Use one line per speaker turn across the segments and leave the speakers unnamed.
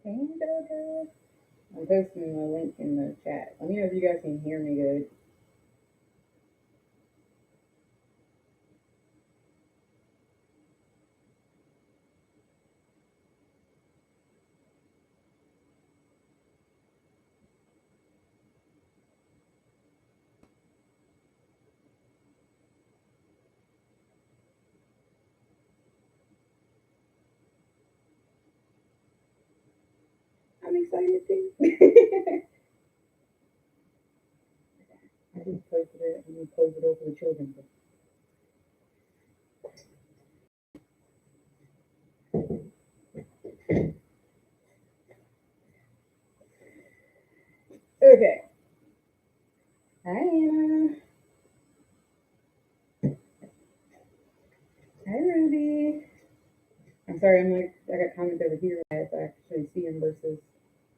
Hey, Doja. I'm posting the link in the chat. Let me know if you guys can hear me good. I'm excited too. I just posted it. I'm gonna close it over the children. Okay. Hi, Anna. Hi, Ruby. I'm sorry. I got comments over here. I have to actually see them versus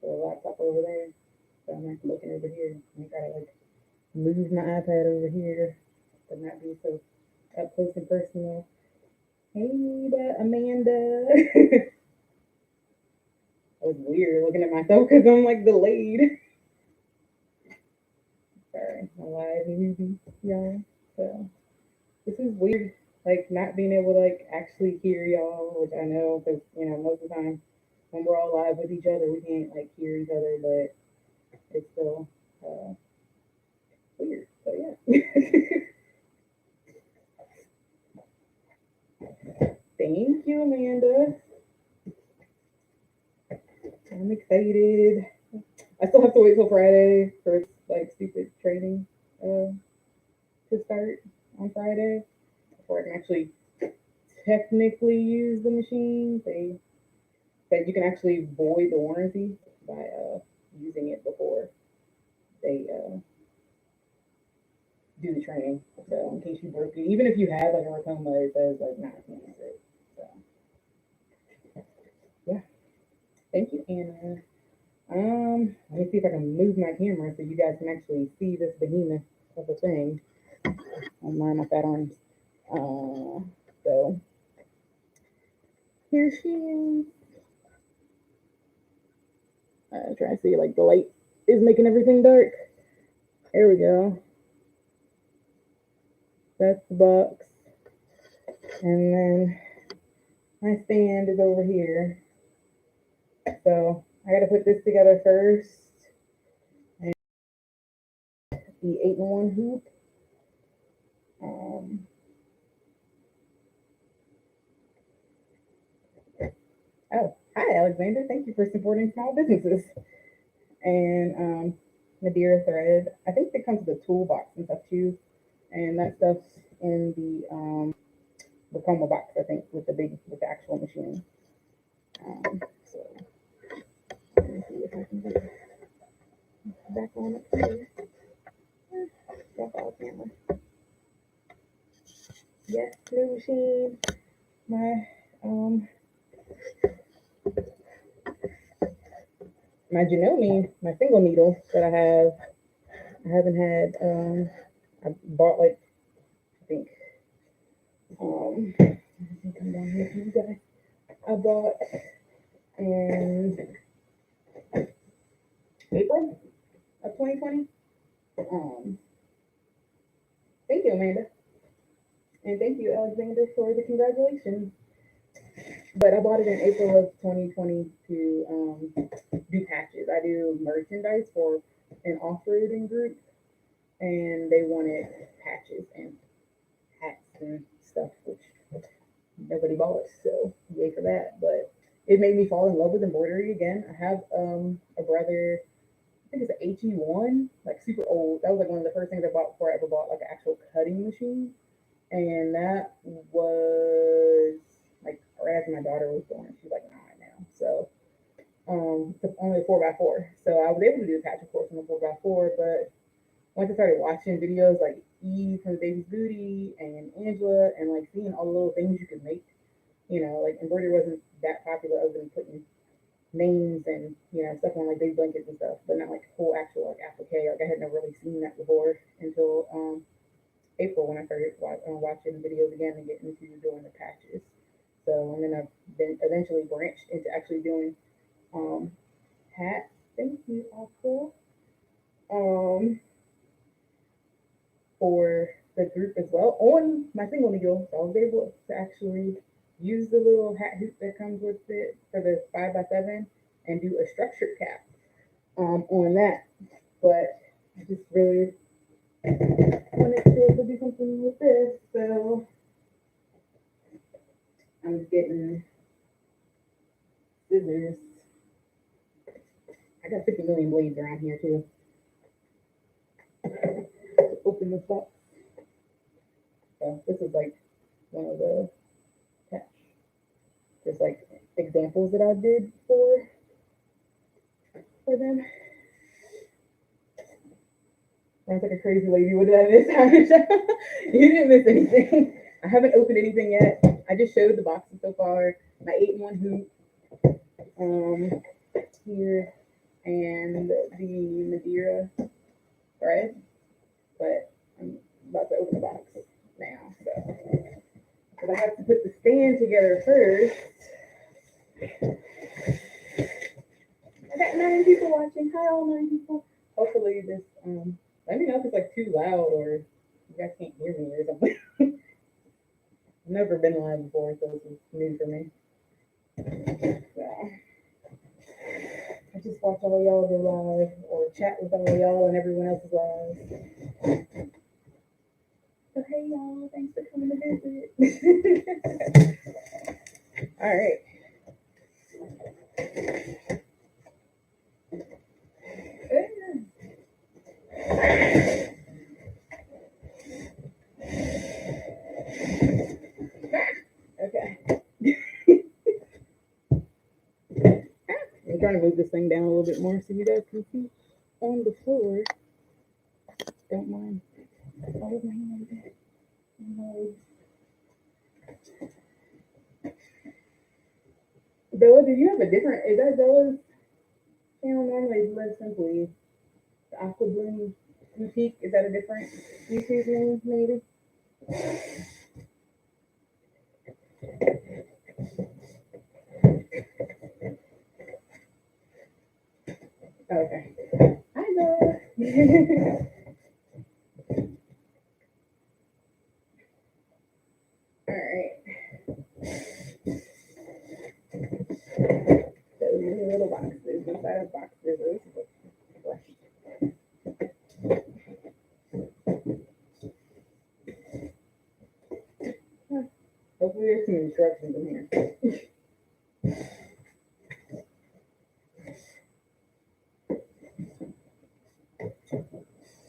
the laptop over there. So I'm like looking over here. I gotta move my iPad over here, but not be so up close and personal. Hey, Amanda. It was weird looking at myself because I'm delayed. Sorry, I'm live movie, y'all. So this is weird, not being able to actually hear y'all, which I know because most of the time when we're all live with each other, we can't hear each other, but it's still uh, weird. So yeah, thank you, Amanda. I'm excited. I still have to wait till Friday for stupid training to start on Friday before I can actually technically use the machine. They said you can actually void the warranty by using it before they do the training. So in case you broke it, even if you had a Ricoma, it says nah, I can't use it. So yeah, thank you, Anna. Let me see if I can move my camera so you guys can actually see this behemoth of a thing on my fat arms. So here she is. Trying to see the light is making everything dark. There we go. That's the box. And then my stand is over here. So I gotta put this together first. And the 8-in-1 hoop. Um, oh, hi Alexander. Thank you for supporting small businesses. And Madeira thread. I think it comes with a toolbox and stuff too. And that stuff's in the Ricoma box, I think, with the actual machine. So let me see if I can get back on up here. Drop out camera. Yes, new machine. My my Janome, my single needle that I haven't had. I bought I think come down here to you guys. I bought in April of 2020. Um, thank you, Amanda, and thank you, Alexander, for the congratulations. But I bought it in April of 2020 to do patches. I do merchandise for an off-roading group, and they wanted patches and hats and stuff, which nobody bought, so yay for that. But it made me fall in love with embroidery again. I have a brother, I think it's an HE1, super old. That was one of the first things I bought before I ever bought an actual cutting machine. And that was right after my daughter was born. She's 9 now. So it's only a 4x4. So I was able to do a patch, of course, on the 4x4, but once I started watching videos like Eve from the Baby's Booty and Angela and seeing all the little things you could make, embroidery wasn't that popular other than putting names and stuff on big blankets and stuff, but not whole actual applique. I had never really seen that before until April when I started watching videos again and getting into doing the patches. So and then I've been eventually branched into actually doing hat. Thank you, Aqua. Um, for the group as well on my single needle. So I was able to actually use the little hat hoop that comes with it for the 5x7 and do a structured cap on that. But I just really wanted to be able to do something with this. So I'm just getting scissors. I got 50 million blades around here too. Open this up. So this is like one of the just like examples that I did for them. Sounds like a crazy lady. What did I miss? You didn't miss anything. I haven't opened anything yet. I just showed the boxes so far. My 8-in-1 hoop here and the Madeira thread. But I'm about to open the box now. So because I have to put the stand together first. I got 9 people watching. Hi, all 9 people. Hopefully this let me know if it's like too loud or you guys can't hear me or something. I've never been live before, so this is new for me. So I just watch all y'all go live or chat with all y'all and everyone else is live. So hey y'all, thanks for coming to visit. All right. Okay. I'm trying to move this thing down a little bit more so you guys can see on the floor. Don't mind. All of my hands. Bella, did you have a different? Is that Bella's channel normally? Live Simply. The Aqua Bloom Boutique. Is that a different YouTube name, maybe? Okay. Hi, Bella. All right. So these little boxes inside of boxes. This is a brush. Hopefully there's some instructions in here.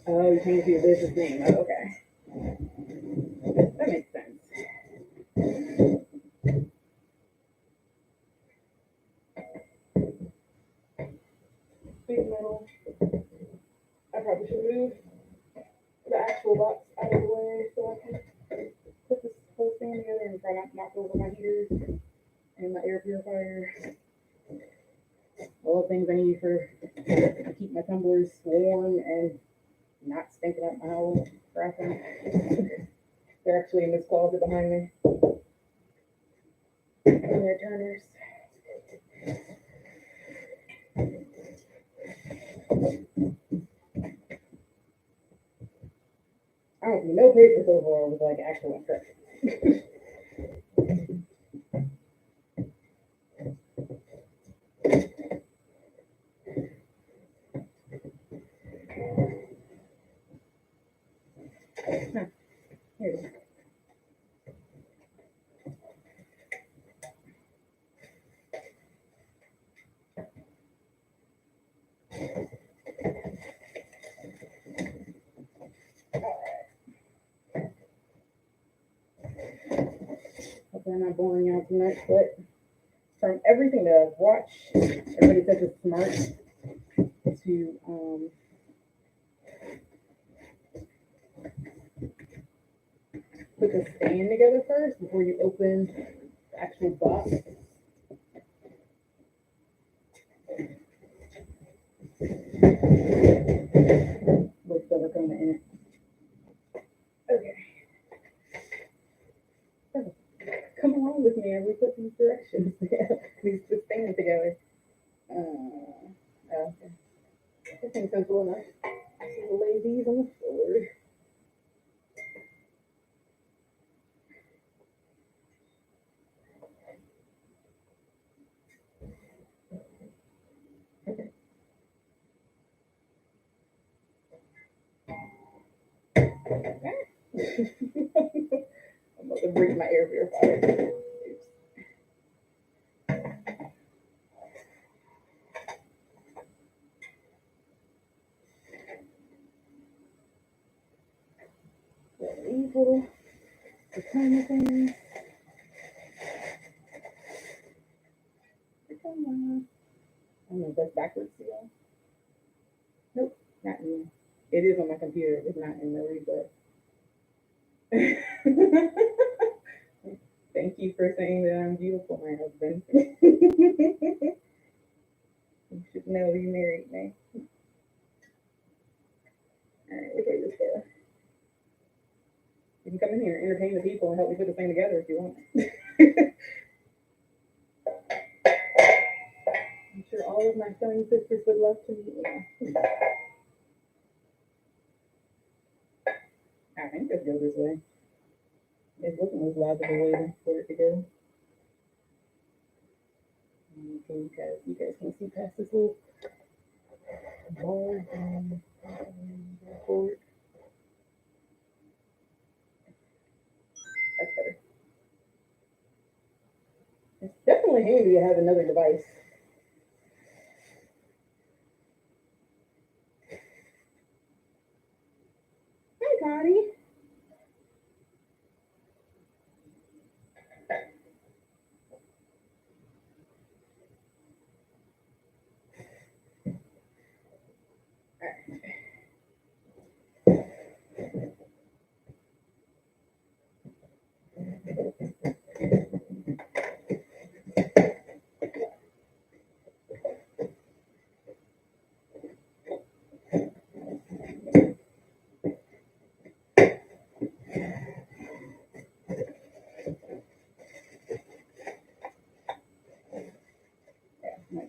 Oh, you changed your business name. Oh, okay. That makes sense. Big metal. I probably should move the actual box out of the way so I can put this whole thing together and try not to knock over my heaters and my air purifier. All the things I need to keep my tumblers warm and not stinking up my whole bathroom. They're actually in this closet behind me. And they're turners. I don't see no paper so far with like actual instructions. Here it is. Hopefully I'm not boring y'all too much, but from everything that I've watched, everybody says it's smart to put the stand together first before you open the actual box. With the Ricoma in it. Okay. Come along with me as we put these directions together, these stands together. seems simple enough. So we'll lay these on the floor. I'm about to break my air purifier. Oops. These little Ricoma things. Ricoma. I don't know if that's backwards still. Nope, not in. It is on my computer. It's not in the replay. Thank you for saying that I'm beautiful, my husband. You should know you married me. Alright, look at this go. You can come in here, entertain the people, and help me put this thing together if you want. I'm sure all of my sewing sisters would love to meet you. I think let's go this way. It's looking as logical way for it to go. Okay, you guys can see past this little board and forward. That's better. It's definitely handy to have another device. Hi, Connie.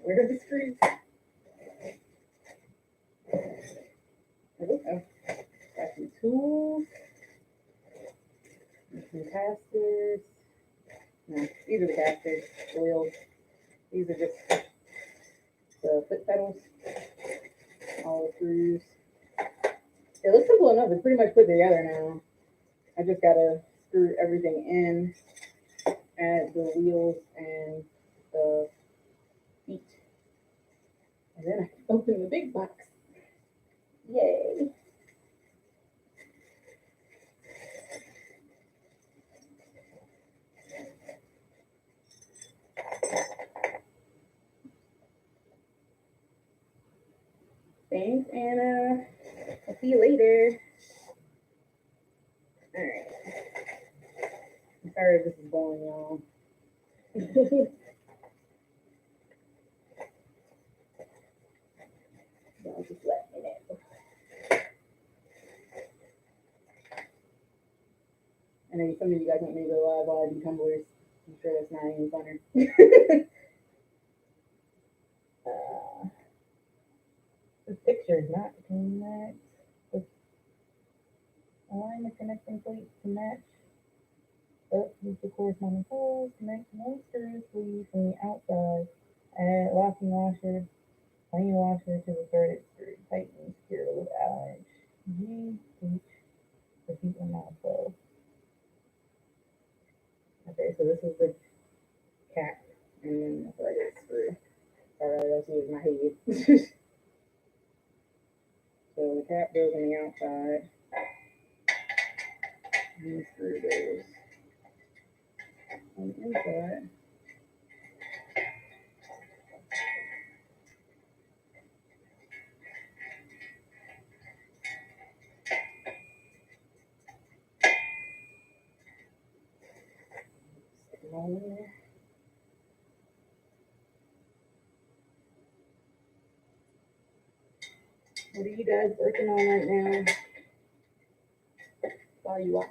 Where are the screws? There we go. Got some tools. Some casters. No, these are the casters, the wheels. These are just the foot pedals. All the screws. It looks simple enough. It's pretty much put together now. I just gotta screw everything in, add the wheels and the feet. And then I can open the big box. Yay. Thanks, Anna. I'll see you later. All right. I'm sorry if this is boring, y'all. Y'all just let me know. I know some of you guys want me to go live while I do tumblers. I'm sure that's not even funner. The picture is not connect. Align the connecting plate to match up with the corresponding holes. Connect one screw sleeve from the outside. Add locking washer, plain washer to the threaded screw. Tighten secure with Allen G. Repeat on mouth 12. Okay, so this is the cap and then the threaded screw. Alright, let's use my head. So the cap goes on the outside. And the screw goes on the inside. Stick them all in there. What are you guys working on right now? While you watch.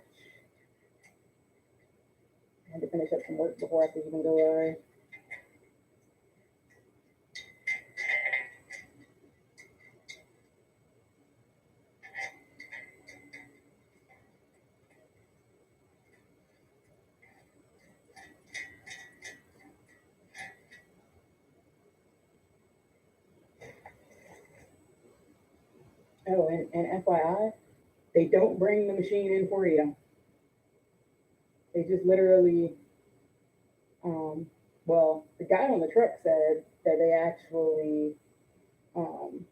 I had to finish up some work before I could even go live. Oh, and FYI, they don't bring the machine in for you. They just literally, um, well, the guy on the truck said that they actually, um,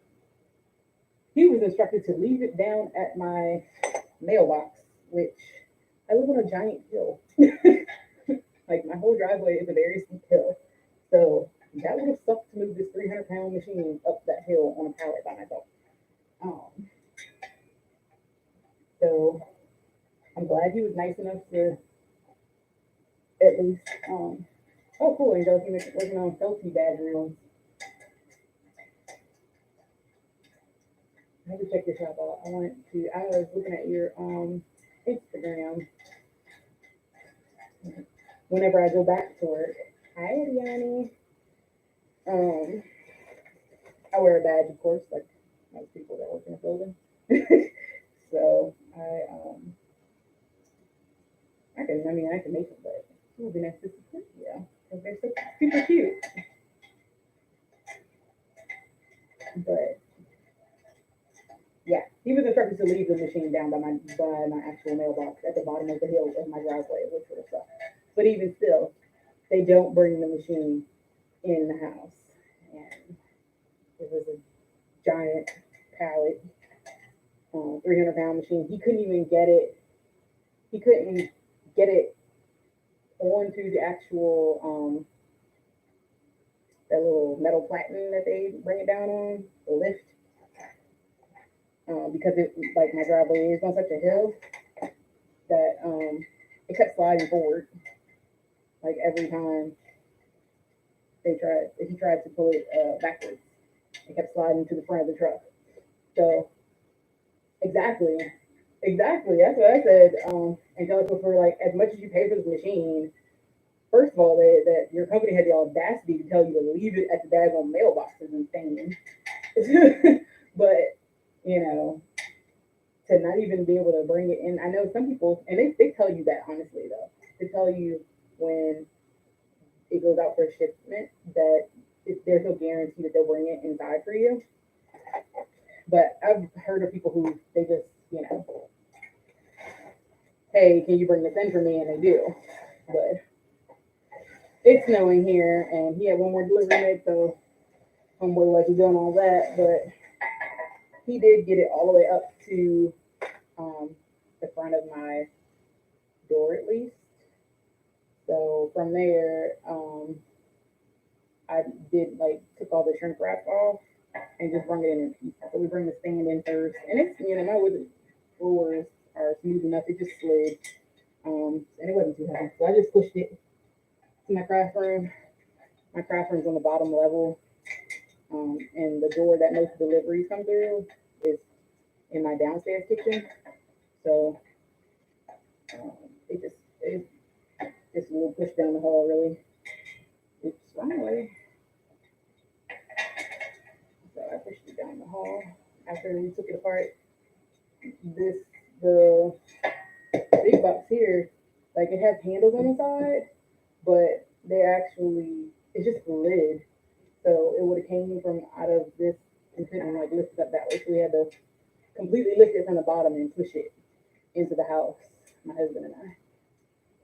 he was instructed to leave it down at my mailbox, which I live on a giant hill. Like my whole driveway is a very steep hill. So that would have sucked to move this 300-pound machine up that hill on a pallet by myself. Um, so I'm glad he was nice enough to at least, oh cool, and he was working on selfie badge reels. I have to check this out. I was looking at your Instagram whenever I go back to work. Hi, Ariani. Um, I wear a badge, of course, like most people that work in a building. So I can make it, but it would be nice to see, yeah, because they're so super cute. But yeah, he was instructed to leave the machine down by my actual mailbox at the bottom of the hill of my driveway, which would have sucked. But even still, they don't bring the machine in the house, and it was a giant pallet, 300-pound machine. He couldn't even get it. He couldn't get it onto the actual that little metal platen that they bring it down on the lift, because it like my driveway is on such a hill that it kept sliding forward like every time he tried to pull it backwards. It kept sliding to the front of the truck. So exactly, exactly. That's what I said. Angelica, for like as much as you pay for this machine, first of all, that your company had the audacity to tell you to leave it at the daggone mailbox is insane. But you know, to not even be able to bring it in. I know some people, and they tell you that honestly though. They tell you when it goes out for shipment that there's no guarantee that they'll bring it inside for you. But I've heard of people who they just, hey, can you bring this in for me? And they do. But it's snowing here, and he had one more delivery made, so homeboy wasn't doing all that. But he did get it all the way up to the front of my door at least. So from there, I did like took all the shrink wrap off and just bring it in pieces. So we bring the stand in first, and it's my wood floors are smooth enough. It just slid, and it wasn't too heavy. So I just pushed it to my craft room. My craft room's on the bottom level, and the door that most deliveries come through is in my downstairs kitchen. So um, it just a little push down the hall really. It's finally. So I pushed it down the hall after we took it apart. The big box here, like it has handles on the side, but it's just a lid. So it would have came from out of this and couldn't like lift it up that way. So we had to completely lift it from the bottom and push it into the house, my husband and I,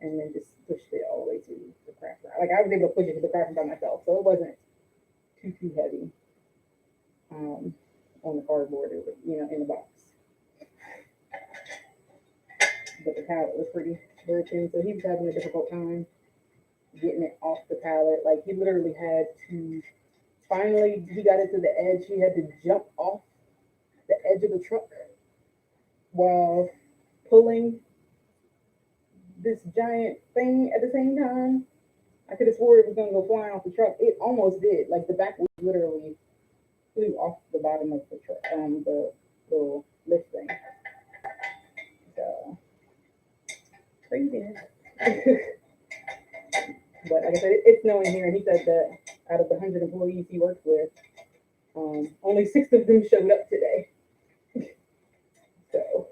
and then just pushed it all the way to the craft room. Like I was able to push it to the craft room by myself, so it wasn't too heavy. On the cardboard, in the box. But the pallet was pretty broken, so he was having a difficult time getting it off the pallet. Like he literally had to. Finally, he got it to the edge. He had to jump off the edge of the truck while pulling this giant thing at the same time. I could have swore it was gonna go flying off the truck. It almost did. Like the back was literally flew off the bottom of the truck, the little lift thing. So craziness. But like I said, it's snowing here, and he said that out of the 100 employees he works with, only 6 of them showed up today. So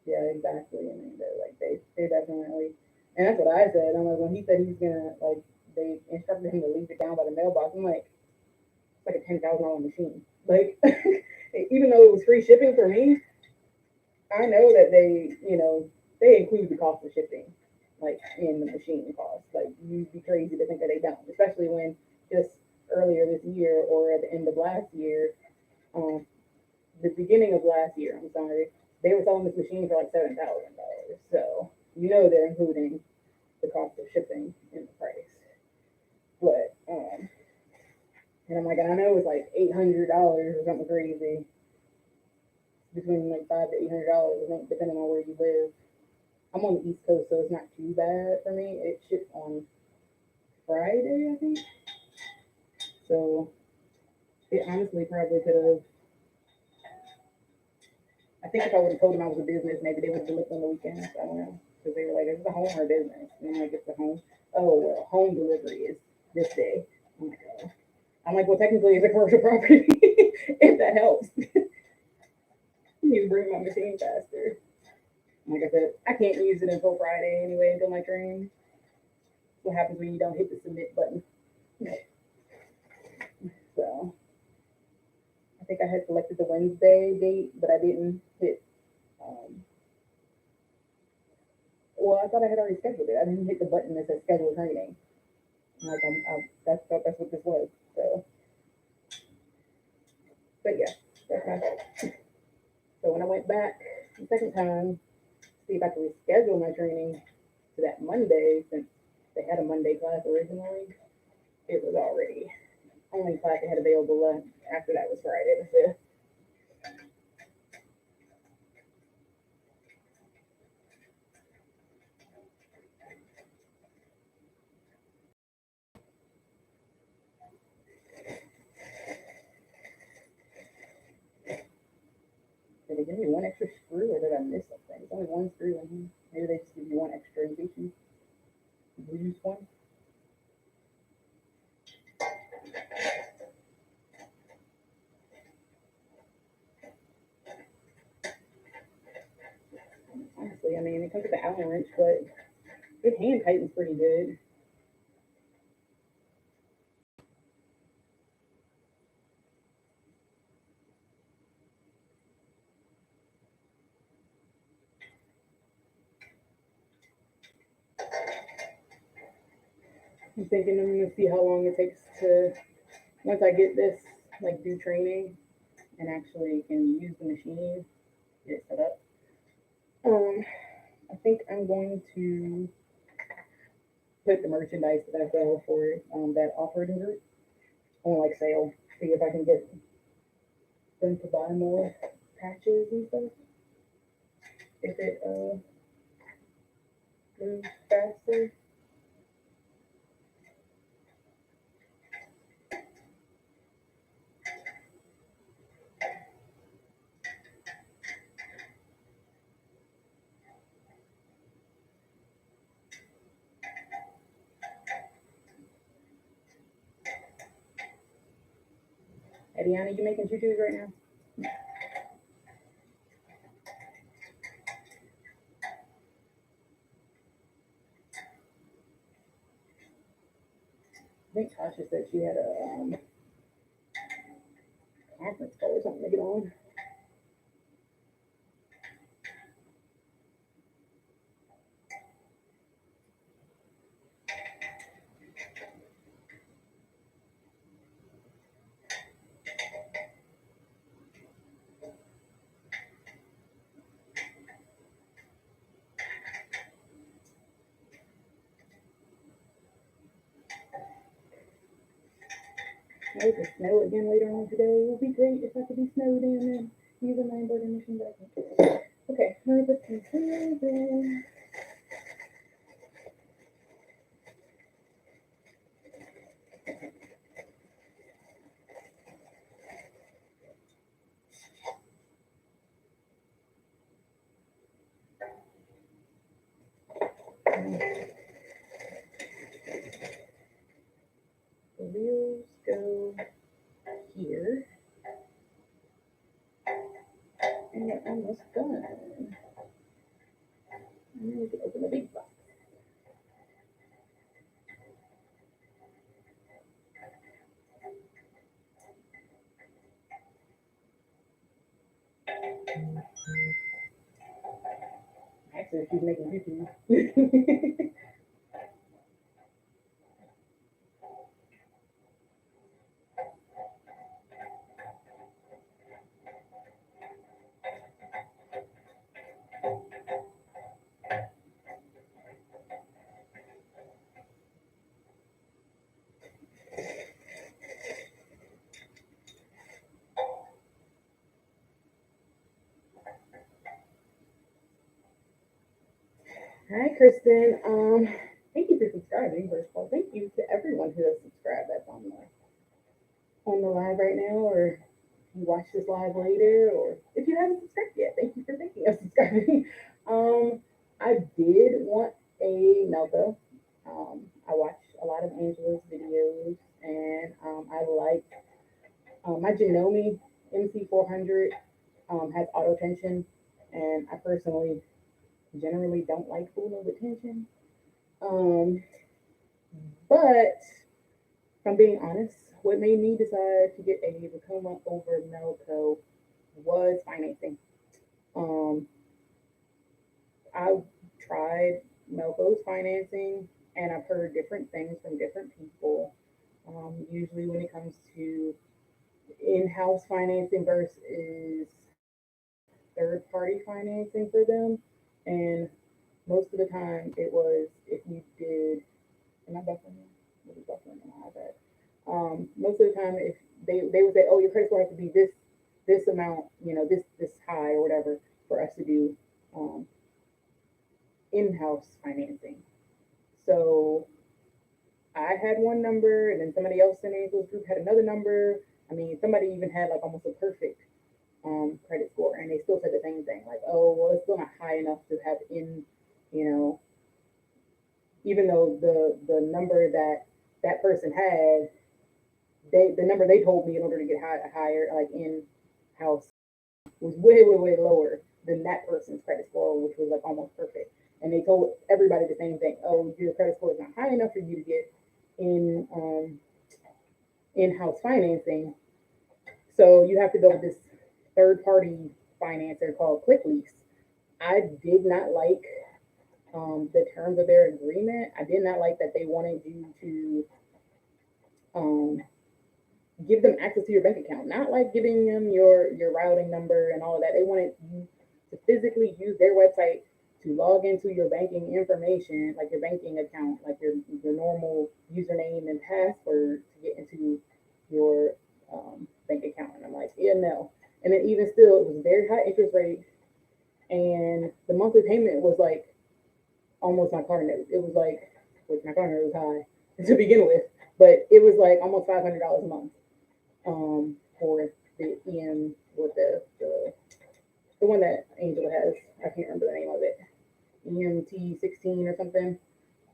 yeah, exactly. I mean, they definitely, and that's what I said. I'm like, when he said he's gonna like they instructed him to leave it down by the mailbox. I'm like, it's like a $10,000 machine. Like, even though it was free shipping for me, I know that they include the cost of shipping, like in the machine cost. Like, you'd be crazy to think that they don't, especially when just earlier this year or at the end of last year, um, the beginning of last year, I'm sorry, they were selling this machine for like $7,000. So they're including the cost of shipping in the price. But and I'm like, and I know it's like $800 or something crazy, between like $500 to $800, I think, depending on where you live. I'm on the East Coast, so it's not too bad for me. It shipped on Friday, I think. So it honestly probably could have. I think if I would have told them I was a business, maybe they would have delivered on the weekends. I don't know, because they were like, "Is it a home or a business?" And I'm like, "It's a home." Oh well, home delivery is this day. I'm like, oh. I'm like, well, technically, it's a commercial property. If that helps, you need to bring my machine faster. Like I said, I can't use it until Friday anyway, until my training. What happens when you don't hit the submit button? So I think I had selected the Wednesday date, but I didn't hit. Um, well, I thought I had already scheduled it. I didn't hit the button that says schedule training. Like that's what this was. So, but yeah, that's my fault. So when I went back the second time, see if I could reschedule my training to that Monday, since they had a Monday class originally, it was already only class they had available left after that was Friday the 5th. Did they give me one extra screw, or did I miss something? There's only one screw in here. Maybe they just give you one extra in case you lose one. Honestly, I mean, it comes with the Allen wrench, but it hand tightens pretty good. I'm thinking I'm gonna see how long it takes to, once I get this, like, do training and actually can use the machine, get it set up. I think I'm going to put the merchandise that I sell for that operating group on like sale. See if I can get them to buy more patches and stuff. If it moves faster. Adiana, you making tutus right now? I think Tasha said she had a conference call or something to get on. Maybe it's snow again later on today. It would be great if I could be snowed in and using my embroidery machine back. Okay, let me put these in. The wheels go here. And we're almost done. And then we can open the big box. taxes. She's making YouTube. Hi, Kristen. Thank you for subscribing. First of all, thank you to everyone who has subscribed that's on the live right now, or you watch this live later, or if you haven't subscribed yet, thank you for thinking of subscribing. um, I did want a Melka. I watch a lot of Angela's videos, and I like my Janome MC400 has auto tension, and I personally generally don't like fooling with tension. Um, but if I'm being honest, what made me decide to get a Ricoma over Melco was financing. Um, I tried Melco's financing, and I've heard different things from different people. Usually, when it comes to in-house financing versus third-party financing for them, and most of the time it was if you did. Am I buffering? What is buffering on my iPad? Most of the time, if they would say, "Oh, your credit score has to be this amount, this high or whatever, for us to do um, in-house financing." So I had one number, and then somebody else in Angel's group had another number. I mean, somebody even had like almost a perfect credit score, and they still said the same thing, like, "Oh, well, it's still not high enough to have in, you know, even though the number that that person had, the number they told me in order to get higher, like in house, was way lower than that person's credit score, which was like almost perfect. And they told everybody the same thing. Oh, your credit score is not high enough for you to get in in-house financing. So you have to go with this third-party financer called QuickLease. I did not like the terms of their agreement. I did not like that they wanted you to um, give them access to your bank account, not like giving them your routing number and all of that. They wanted you to physically use their website to log into your banking information, like your banking account, like your normal username and password to get into your bank account. And I'm like, yeah, no. And then even still, it was a very high interest rate, and the monthly payment was like almost my car note. It was like, which my car note was high to begin with, but it was like almost $500 a month for the EM with the one that Angel has. I can't remember the name of it. EM-1010 or something.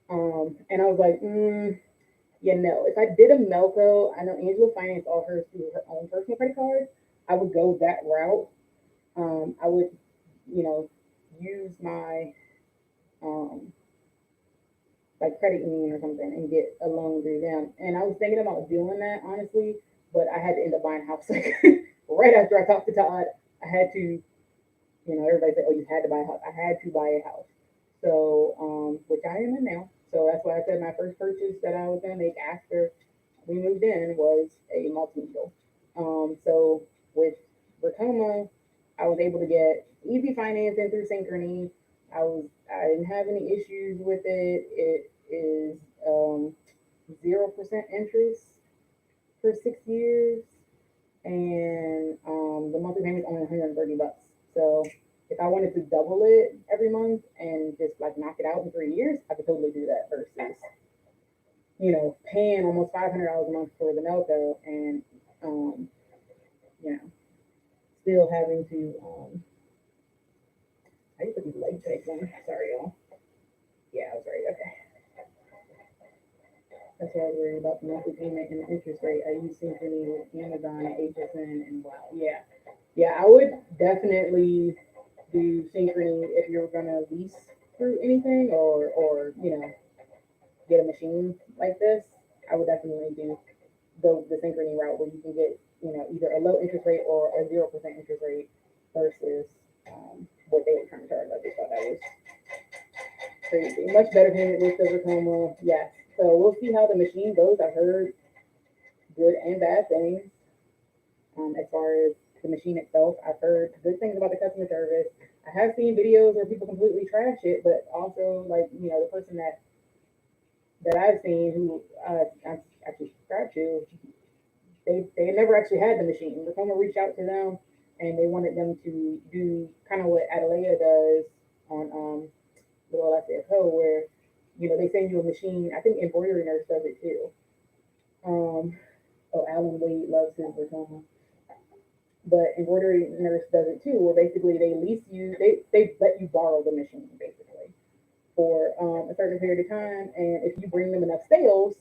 And I was like, yeah, no. If I did a Melco, I know Angela financed all hers through her own personal credit card. I would go that route. I would, you know, use my um, like credit union or something and get a loan through them. And I was thinking about doing that honestly, but I had to end up buying a house like right after I talked to Todd. I had to, everybody said, "Oh, you had to buy a house." I had to buy a house. So, which I am in now. So that's why I said my first purchase that I was gonna make after we moved in was a multi-needle. So with Ricoma, I was able to get easy financing through Synchrony. I didn't have any issues with it. It is 0% interest for 6 years, and the monthly payment is only $130. So if I wanted to double it every month and just like knock it out in 3 years, I could totally do that versus paying almost $500 a month for the Melco and you know still having to I used to be leg tape one. Sorry, y'all. Yeah, I was right. Okay. That's why I was worried about the monthly payment and the interest rate. I use Synchrony with Amazon and HSN and wow. Yeah. Yeah, I would definitely do Synchrony if you're gonna lease through anything or get a machine like this. I would definitely do the Synchrony route where you can get either a low interest rate or a 0% interest rate versus what they were trying to charge. I just thought that was crazy. Much better payment with the Ricoma, yes. So we'll see how the machine goes. I've heard good and bad things. As far as the machine itself, I've heard good things about the customer service. I have seen videos where people completely trash it, but also like the person that I've seen who I actually subscribed to, they never actually had the machine. The Ricoma reached out to them and they wanted them to do kind of what Adelia does on Little Lefty Co, where they send you a machine. I think Embroidery Nurse does it too. Oh, Alan Wade loves his Ricoma. But Embroidery Nurse does it too, where basically they lease you, they let you borrow the machine basically for a certain period of time, and if you bring them enough sales,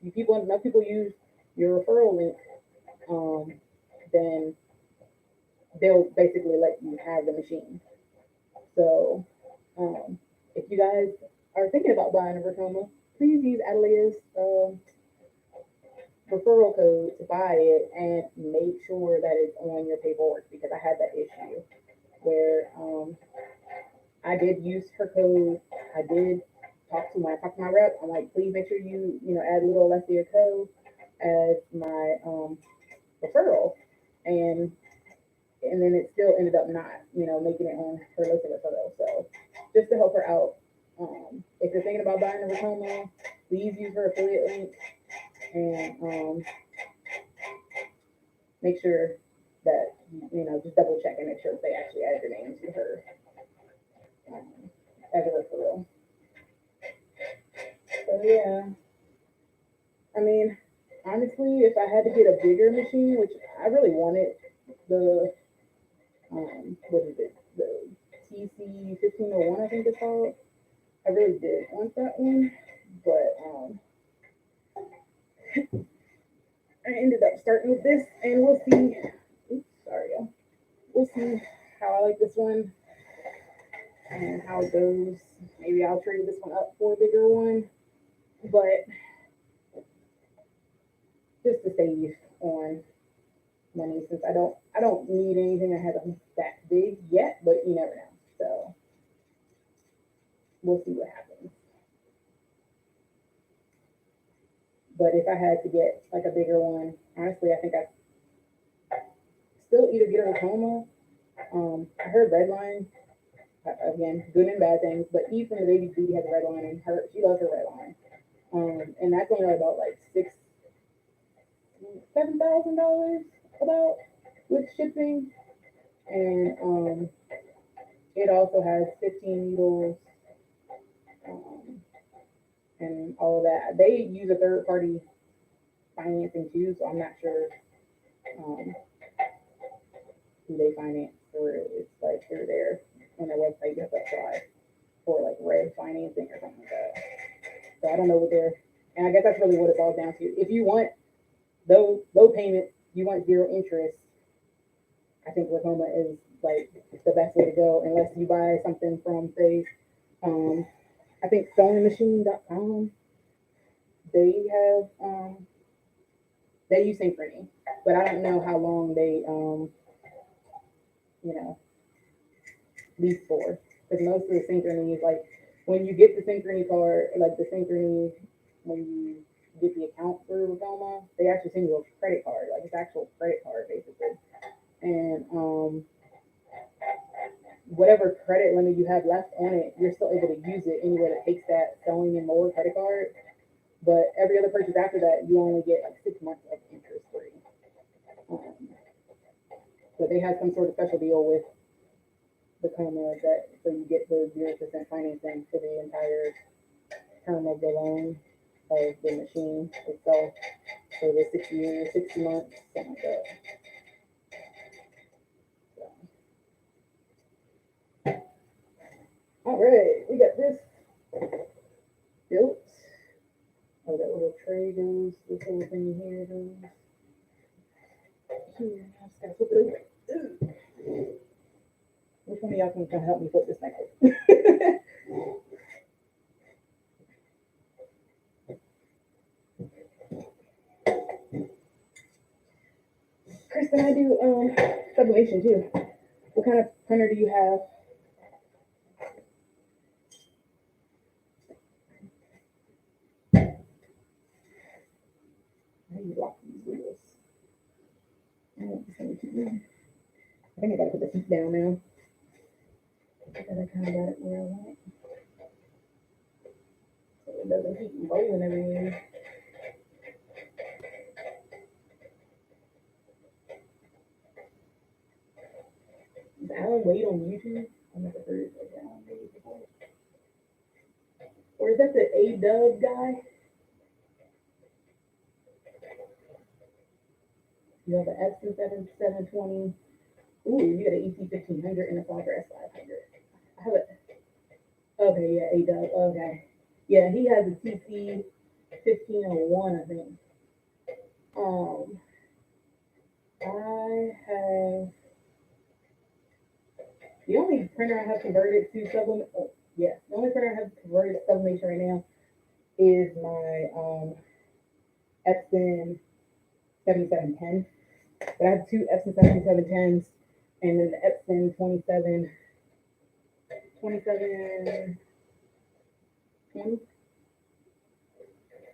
if enough people use your referral link, then they'll basically let you have the machine. So if you guys are thinking about buying a Ricoma, please use Adelia's referral code to buy it and make sure that it's on your paperwork, because I had that issue where I did use her code. I did when I talked to my rep, I'm like, please make sure you add Little Lefty Co as my referral, and then it still ended up not making it on her list of referrals. So just to help her out, if you're thinking about buying a Ricoma, please use her affiliate link and make sure that just double check and make sure they actually add your name to her as a referral. So yeah, I mean, honestly, if I had to get a bigger machine, which I really wanted, the what is it, the TC 1501, I think it's called. I really did want that one, but I ended up starting with this, and we'll see. Oops, sorry, y'all. We'll see how I like this one and how it goes. Maybe I'll trade this one up for a bigger one, but just to save on money, since I don't need anything that big yet, but you never know. So we'll see what happens. But if I had to get like a bigger one, honestly, I think I still either get a Ricoma. I heard Redline, again, good and bad things, but Eve from the Baby Beauty has a Redline, and she loves her Redline. And that's only about like $7,000 about with shipping, and it also has 15 needles and all of that. They use a third party financing too, so I'm not sure who they finance through. It's like through their on their website you have to apply for like red financing or something like that. So I don't know what and I guess that's really what it boils down to. If you want low payment, you want zero interest, I think Ricoma is like the best way to go, unless you buy something from say I think sewingmachine.com. They have they use Synchrony, but I don't know how long they lease for, because most of the Synchrony is like when you get the Synchrony card, like the Synchrony, when you get the account for Ricoma, they actually send you a credit card, like it's actual credit card basically, and whatever credit limit you have left on it, you're still able to use it anywhere that takes that Sewing and More credit card. But every other purchase after that, you only get like 6 months of interest free. So they have some sort of special deal with Ricoma that so you get the 0% financing for the entire term of the loan of the machine itself for the 60 years, 60 months, something like that. So. All right, we got this built. Oh, that little tray goes, this whole thing here goes. Here, I just gotta flip it over. Which one of y'all can help me flip this thing over? Kristen, I do sublimation too. What kind of printer do you have? I think I gotta put the heat down now. Because I kind of got it where I want it. So it doesn't keep rolling everywhere. Is Alan Wade on YouTube? I never heard of Alan Wade before. Or is that the A-Dub guy? You have the Epson 720. Ooh, you got an ET1500 and a Sawgrass 500. I have it. Okay, yeah, A-Dub. Okay. Yeah, he has a TC 1501, I think. I have the only printer I have converted to Sublimation. Oh, yeah, the only printer I have converted to Sublimation right now is my Epson 7710. But I have two Epson 7710s and then the Epson 2720.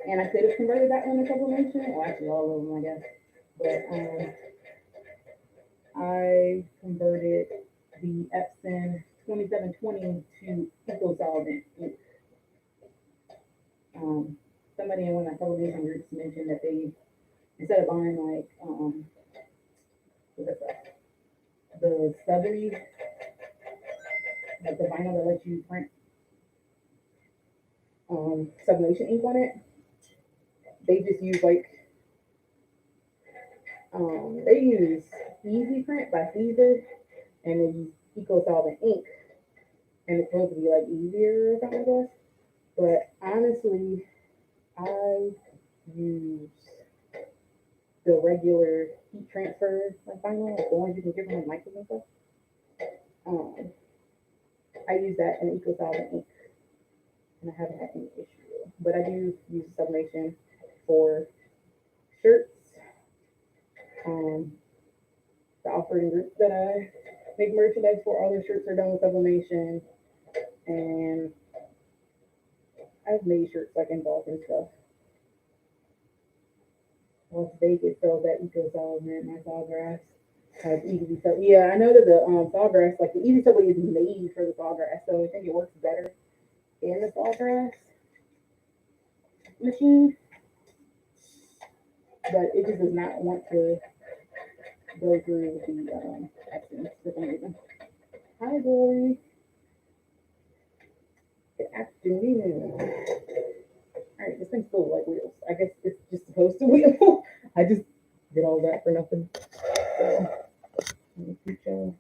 And I could have converted that one to Sublimation. Well, actually, all of them, I guess. But I converted the Epson 2720 to EcoSolvent ink. Somebody in one of my Sublimation groups mentioned that they, instead of buying like, what's that? The stubbery, like the vinyl that lets you print Sublimation ink on it, they just use like, they use Easy Print by Caesar, and they use EcoSolvent ink, and it's supposed to be like easier or something, I guess. But honestly, I use the regular heat transfer like vinyl, like the ones you can get from like Michaels and stuff. I use that in EcoSolvent ink, and I haven't had any issue. But I do use Sublimation for shirts. The operating groups that I make merchandise for, all their shirts are done with Sublimation, and I've made shirts like in bulk and stuff. Las Vegas sells that EcoSolvent, my Sawgrass has easy so yeah, I know that the Sawgrass, like the easy subway is made for the Sawgrass, so I think it works better in the Sawgrass machine, but it just does not want to go through the Epson for some reason. Hi, Glory. Good afternoon. All right, this thing's full of like wheels. I guess it's just supposed to wheel. I just did all that for nothing. So let me teach y'all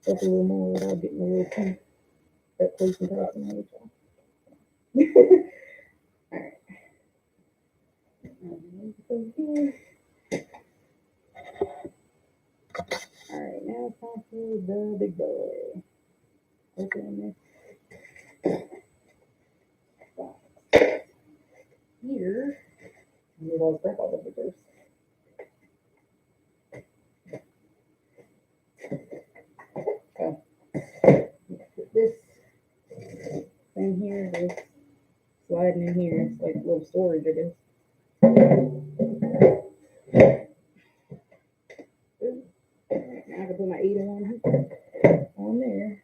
up a little more without getting a little too that close and personal with y'all. All right. All right, now it's time for the big boy. Open this box. Here, move all the crap out of it first. Okay. Put this in here, this sliding in here. It's like a little storage, I guess. Now I can put my 8-in-1 on there.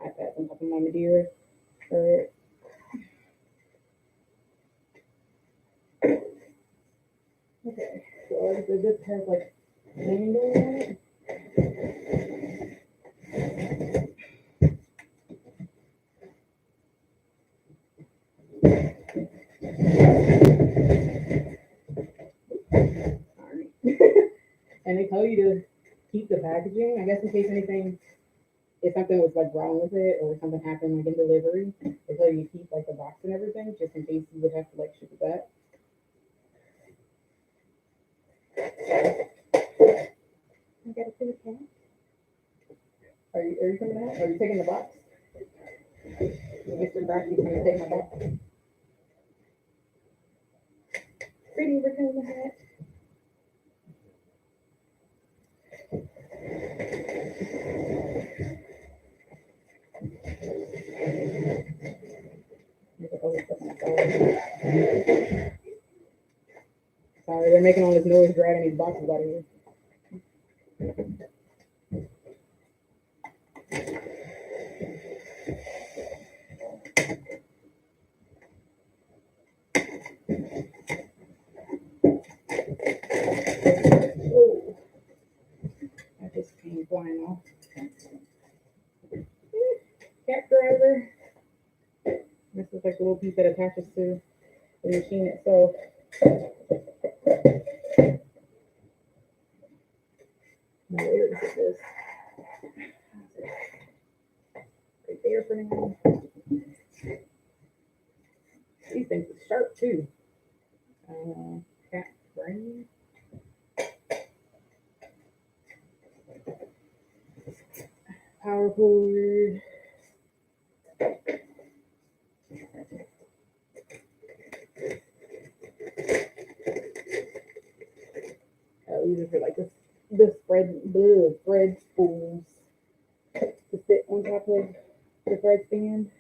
iPad on top of my Madeira. Alright. Okay, so this has like window on it. Alright. And they tell you to keep the packaging, I guess, in case anything, if something was like wrong with it or something happened like in delivery, they tell you to keep like the box and everything, just in case you would have to like ship it back. I got it for the cat. Are you coming out? Are you taking the box? Mr. Darcy, can you take my box? Pretty Ricoma hat. Sorry, they're making all this noise dragging these boxes out of here. Oh, that just came flying off. Cat driver. This is like a little piece that attaches to the machine itself. Where is this? Right there for now. These things are sharp too. Cat brain. Power cord. These are for like the thread spools to sit on top of the thread stand.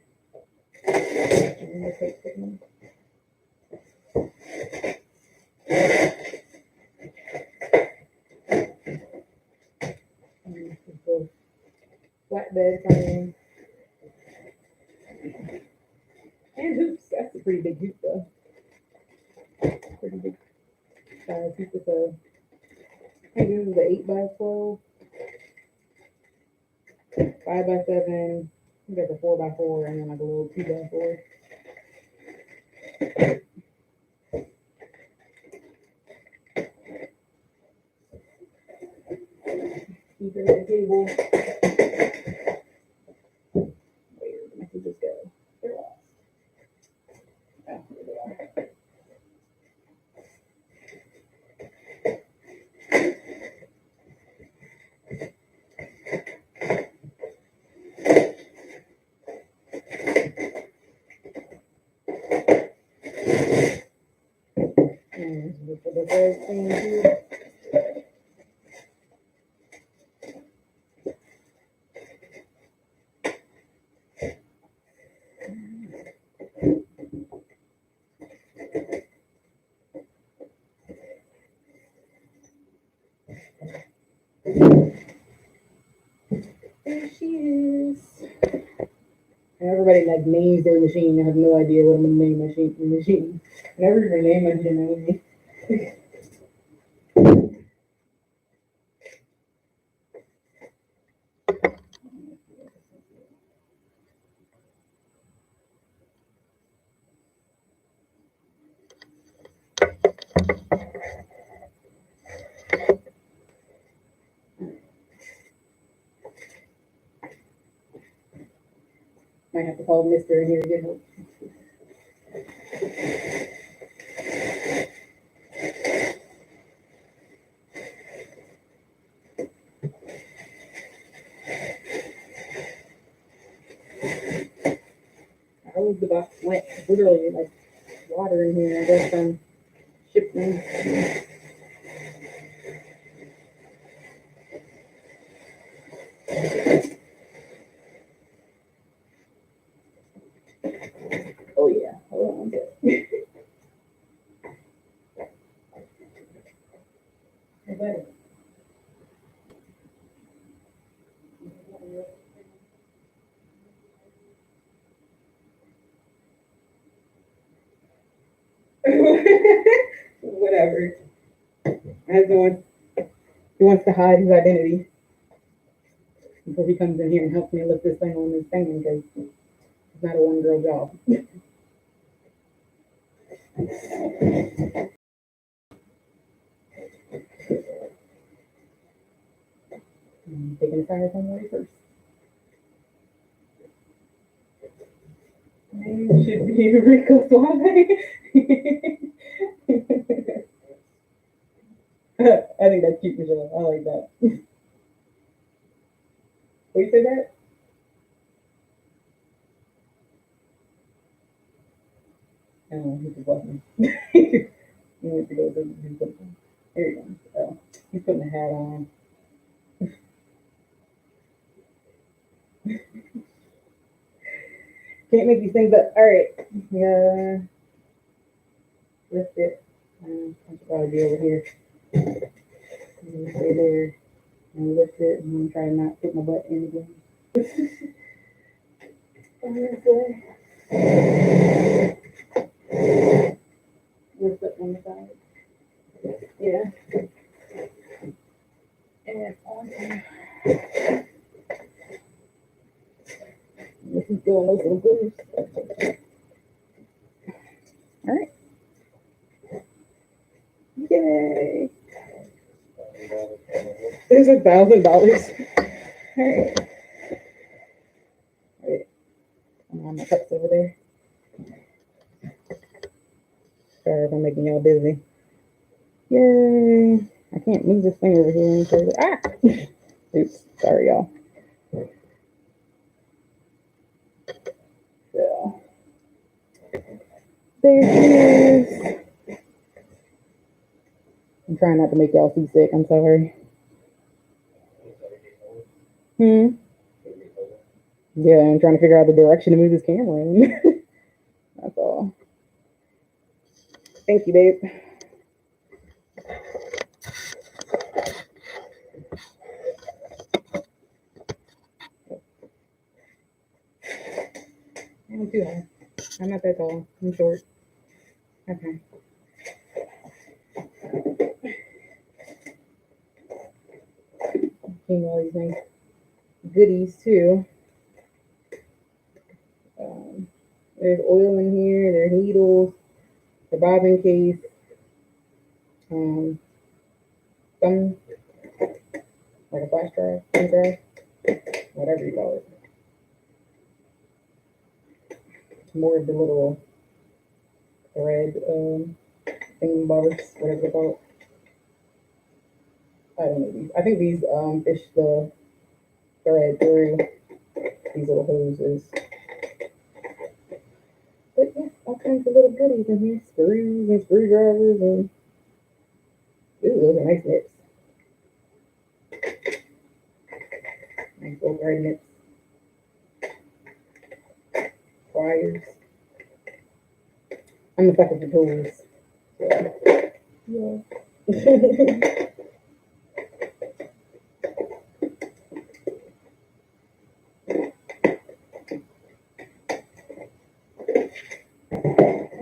And the tape them. And this is the flatbed frame. And hoops. That's a pretty big hoop though. Pretty big size hoop with a, I think this is the 8x12, 5x7. I think there's a 4x4 and then like a little 2x4. Keep it on the table. Where did the messages go? They're lost. Oh, here they are. And this is for the thread thing here. There she is. And everybody like names their machine. I have no idea what I'm gonna name my machine. I never even name my machine. Might have to call Mister in here to get help. How was the box wet? Literally like water in here. I guess from shipping. Oh yeah. Hold on. Whatever. He wants to hide his identity before he comes in here and helps me lift this thing on this thing because it's not a one girl job. I'm taking a tire somewhere first. It should be Rico Suave. I think that's cute, Michelle. I like that. Will you say that? Oh, he's just watching. He went to go do something. There he goes. Oh, he's putting a hat on. Can't make these things up. All right. Yeah. Lift it. I should probably be over here. Stay there. and lift it, and I'm trying not to put my butt in again. And this way, lift up on the side. Yeah. And on. This is doing those little gooders. All right. Yay. This is $1,000. All right. All right. I'm on my cups over there. Sorry if I'm making y'all busy. Yay. I can't move this thing over here any further. Ah! Oops. Sorry, y'all. So, there it is. I'm trying not to make y'all seasick. I'm sorry. Yeah, I'm trying to figure out the direction to move this camera in. That's all. Thank you, babe. I'm too high. I'm not that tall. I'm short. Okay. Came all these nice goodies too. There's oil in here. There's needles. The bobbin case. Some like a flash drive, thumb drive, whatever you call it. More of the little thread thingy bobbers, whatever they're called. I don't know these. I think these fish the thread through these little hoses. But yeah, all kinds of little goodies in here. Screws and screwdrivers and ooh, those are nice nips. Nice old thread nips. Pliers. I'm a sucker for tools. So, yeah.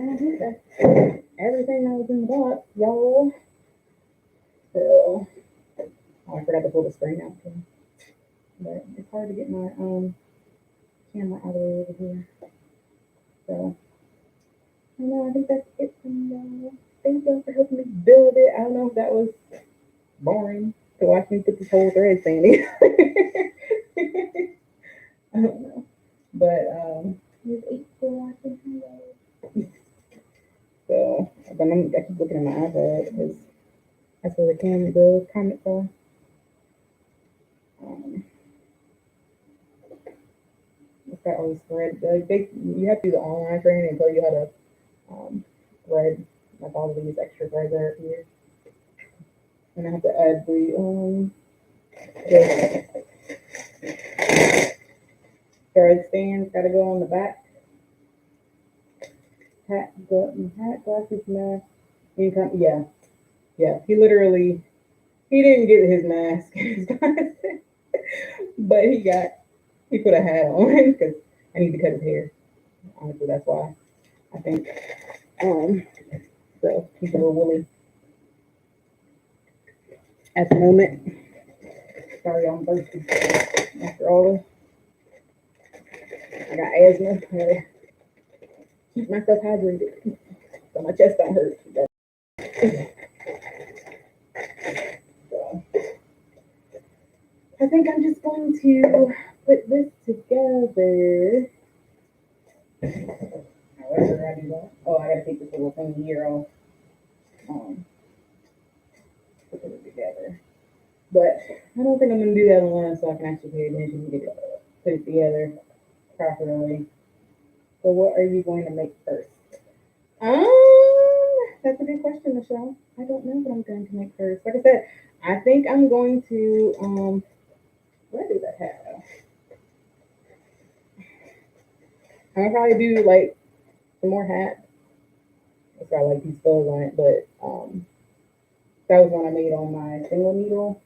I think that's everything that was in the box, y'all. So, oh, I forgot to pull the screen out too. But it's hard to get my camera out of the way over here. So, I know, I think that's it from y'all. Thank y'all for helping me build it. I don't know if that was boring to watch me put this whole thread thing together. I don't know. But there's 8 still watching. Hello. So, but I keep looking at my iPad because that's where the comments are. It's got all these threads. You have to do the online training and tell you how to thread like all of these extra threads are here. And I have to add the thread stands. Got to go on the back. Hat, glasses, mask. Yeah. He didn't get his mask, but he put a hat on because I need to cut his hair. Honestly, that's why. I think. So he's a little woolly at the moment. Sorry, I'm thirsty. After all this, I got asthma. I gotta keep myself hydrated so my chest don't hurt. So, I think I'm just going to put this together. However I do that. Oh, I gotta take this little thing here off. To put it together. But I don't think I'm gonna do that online so I can actually pay attention and put it together properly. So what are you going to make first? That's a good question, Michelle. I don't know what I'm going to make first. Like I said, I think I'm going to where did that have? I'm gonna probably do like some more hats. It's got like these bows on it, but that was one I made on my single needle.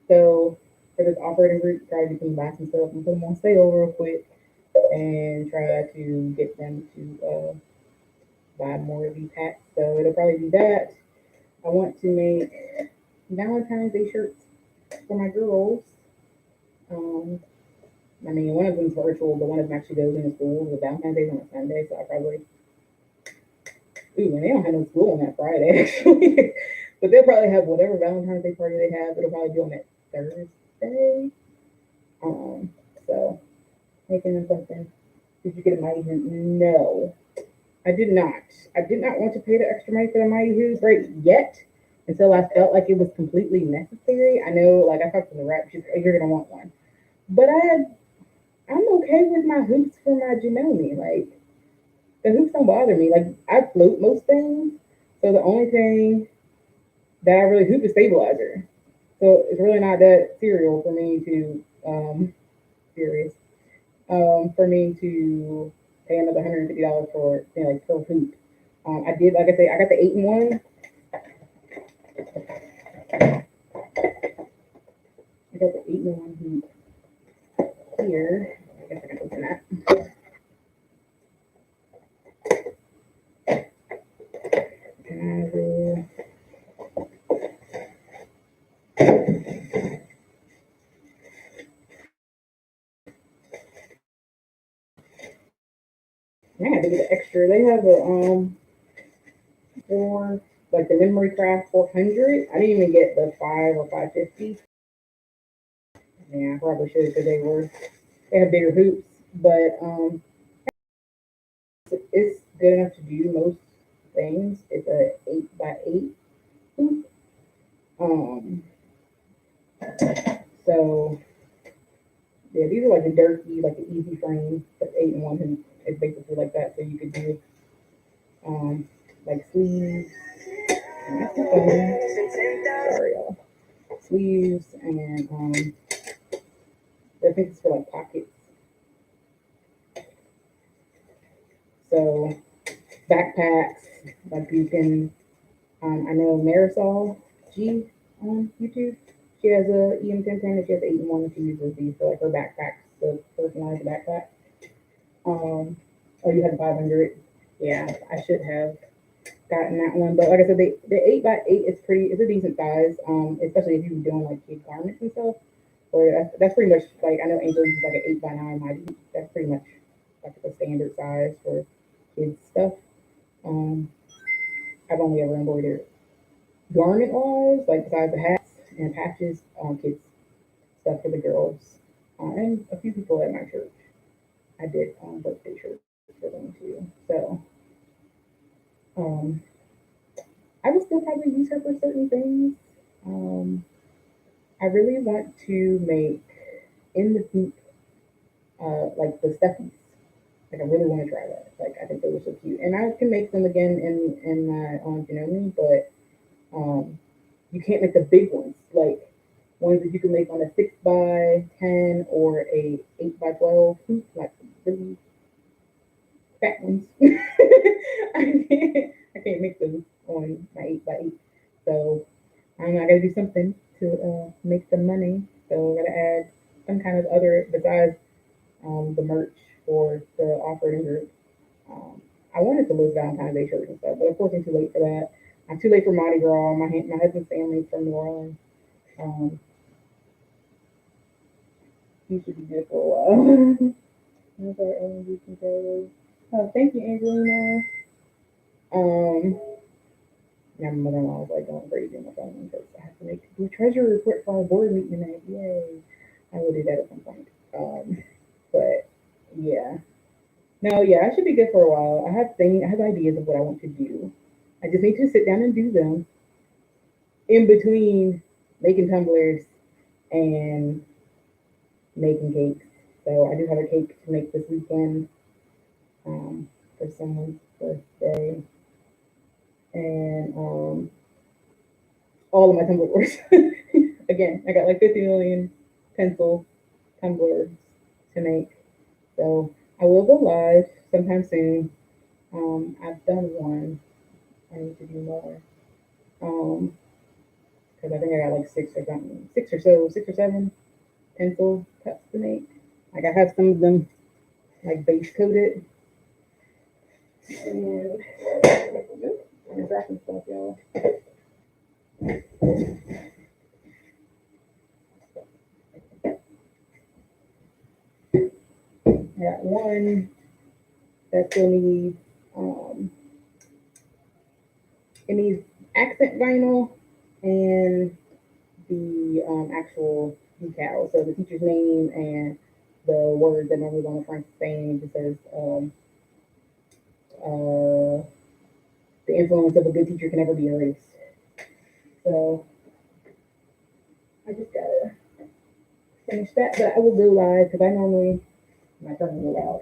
So for this operating group, try to buy some stuff and put them on sale real quick, and try to get them to buy more of these hats. So it'll probably be that. I want to make Valentine's Day shirts for my girls. Um, I mean, one of them's virtual, but one of them actually goes into school. The Valentine's Day on a Sunday, so I probably and they don't have no school on that Friday actually. But they'll probably have whatever Valentine's Day party they have. It'll probably be on that Thursday. Um, so making them something. Did you get a mighty hoop? No, I did not. I did not want to pay the extra money for the mighty hoop right yet until I felt like it was completely necessary. I know, like I talked to the rep, she's like, you're gonna want one, but I'm okay with my hoops for my Janome. Like the hoops don't bother me. Like I float most things, so the only thing that I really hoop is stabilizer. So it's really not that serial for me to serious for me to pay another $150 for like per hoop. I did, like I say, I got the 8-in-1. I got the 8-in-1 hoop here. I guess I can open that. And I will. I had to get an extra. They have a for like the Memory Craft 400. I didn't even get the 5 or 550. Yeah, I probably should because they have bigger hoops, but it's good enough to do most things. It's a 8x8 hoop. Um, so yeah, these are like the Durkee, like the easy frame, but 8-in-1 hoop. It's basically like that, so you could do like sleeves. And that's the phone. Sorry, y'all. Sleeves and I think it's for like pockets. So backpacks, like you can. I know Marisol G on YouTube. She has a EM-1010 and she has 8-in-1 that she uses these for like her backpacks, the personalized backpack. Oh, you had 500. Yeah, I should have gotten that one. But like I said, the 8x8 is pretty. It's a decent size. Especially if you're doing like kid garments and stuff. Or that's pretty much like I know Angel uses like an 8x9. That's pretty much like the standard size for kids stuff. Um, I've only ever embroidered garment wise, like besides the hats and patches, kids stuff for the girls, and a few people at my church. I did birthday shirts for them too. So um, I would still probably use her for certain things. Um, I really want to make in the hoop like the stuffies. Like I really want to try that. Like I think they were so cute, and I can make them again in my Janome, but you can't make the big ones like ones that you can make on a 6x10 or a 8x12 hoop, like really fat ones. I can't make those on my 8x8. So I gotta do something to make some money. So I gotta add some kind of other besides the merch for the operating group. I wanted to list Valentine's Day shirts and stuff, but of course I'm too late for that. I'm too late for Mardi Gras. My husband's family's from New Orleans. Um, he should be good for a while. Okay, energy controllers. Oh, thank you, Angelina. Um, yeah, my mother-in-law was like going crazy on my phone because I have to make the treasure report for our board meeting tonight. Yay! I will do that at some point. But yeah, no, yeah, I should be good for a while. I have ideas of what I want to do. I just need to sit down and do them in between making tumblers and making cakes. So I do have a cake to make this weekend for someone's birthday, and all of my tumblers. Again, I got like 50 million pencil tumblers to make. So I will go live sometime soon. I've done one. I need to do more. Because I think I got like six or something, six or so, 6 or 7. pencil cups to make. Like I have some of them like base coated. And I'm dropping stuff, y'all. I got one that still needs it needs accent vinyl and the actual decal. So the teacher's name and the word that normally on the front saying just says uh, the influence of a good teacher can never be erased. So I just gotta finish that, but I will go live because I normally my turn a little loud.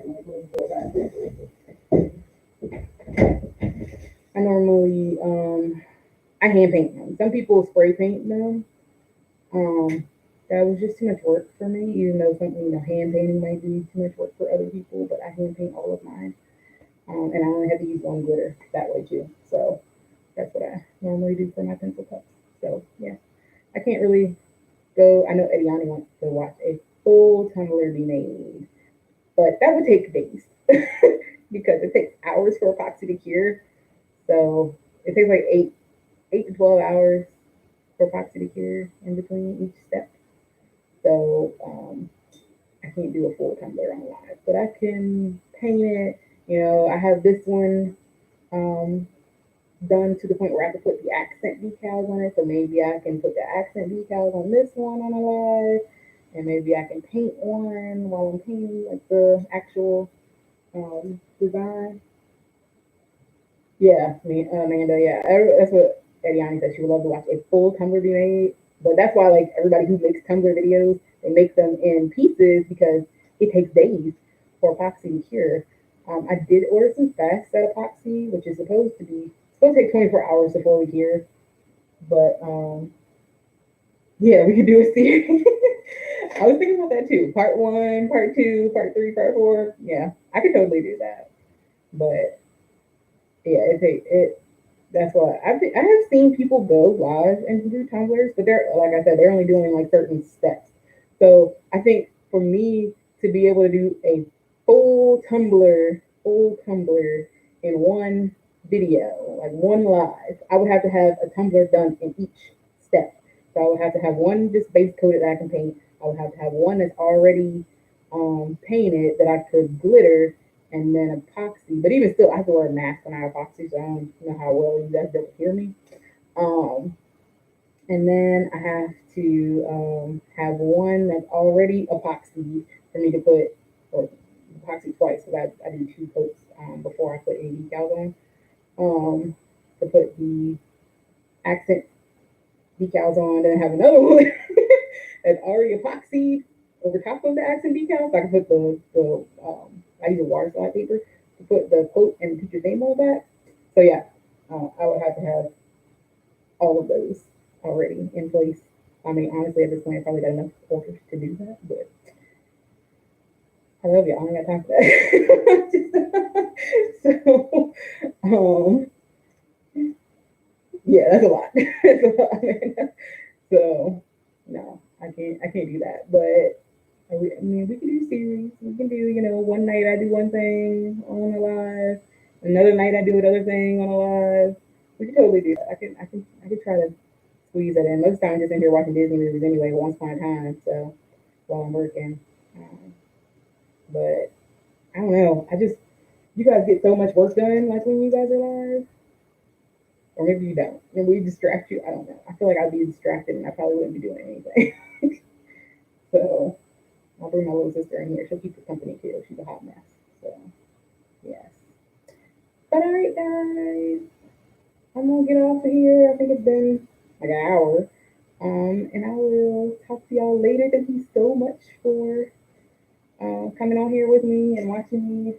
I normally I hand paint them. Some people spray paint them. That was just too much work for me, even though something, hand painting might be too much work for other people, but I hand paint all of mine. And I only have to use one glitter that way too. So that's what I normally do for my pencil cups. So yeah, I can't really go. I know Ediani wants to watch a full tumbler be made, but that would take days because it takes hours for epoxy to cure. So it takes like eight to 12 hours for epoxy to cure in between each step. So I can't do a full tumbler on live, but I can paint it. I have this one done to the point where I can put the accent decals on it. So maybe I can put the accent decals on this one on a live, and maybe I can paint one while I'm painting like the actual design. Yeah, me, Amanda. Yeah, that's what Ediani said. She would love to watch a full tumbler be made, but that's why like everybody who makes tumbler videos, they make them in pieces because it takes days for epoxy to cure. I did order some fast set epoxy, which is supposed to take 24 hours to fully cure, but yeah, we could do a series. I was thinking about that too. Part one, part two, part three, part four. Yeah, I could totally do that, but yeah, it. That's why I have seen people go live and do tumblers, but they're like I said, they're only doing like certain steps. So I think for me to be able to do a full tumbler in one video, like one live, I would have to have a tumbler done in each step. So I would have to have one just base coated that I can paint. I would have to have one that's already painted that I could glitter and then epoxy. But even still, I have to wear a mask when I epoxy, so I don't know how well you guys don't hear me. Um, and then I have to have one that's already epoxy for me to put, or epoxy twice, because I do two coats before I put any decals on. To put the accent decals on, then I have another one that's already epoxied over top of the accent decals. So I can put I use a water slide paper to put the quote and the teacher's name on that. So yeah, I would have to have all of those already in place. I mean, honestly, at this point, I probably got enough orders to do that, but I love you. I don't got time for that. So, yeah, that's a lot. That's a lot. So, no, I can't do that. But I mean, we can do series. We can do, one night I do one thing on a live, another night I do another thing on a live. We can totally do that. I could try to squeeze that in. Most times I'm just in here watching Disney movies anyway, once upon a time. So while I'm working, but I don't know. You guys get so much work done like when you guys are live, or maybe you don't. And we distract you. I don't know. I feel like I'd be distracted and I probably wouldn't be doing anything. So I'll bring my little sister in here. She'll keep us company too. She's a hot mess. So yes. But all right, guys, I'm gonna get off of here. I think it's been like an hour. And I will talk to y'all later. Thank you so much for coming on here with me and watching me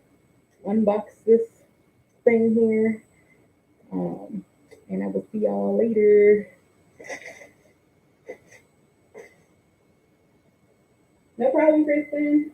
unbox this thing here. And I will see y'all later. No problem, Kristen.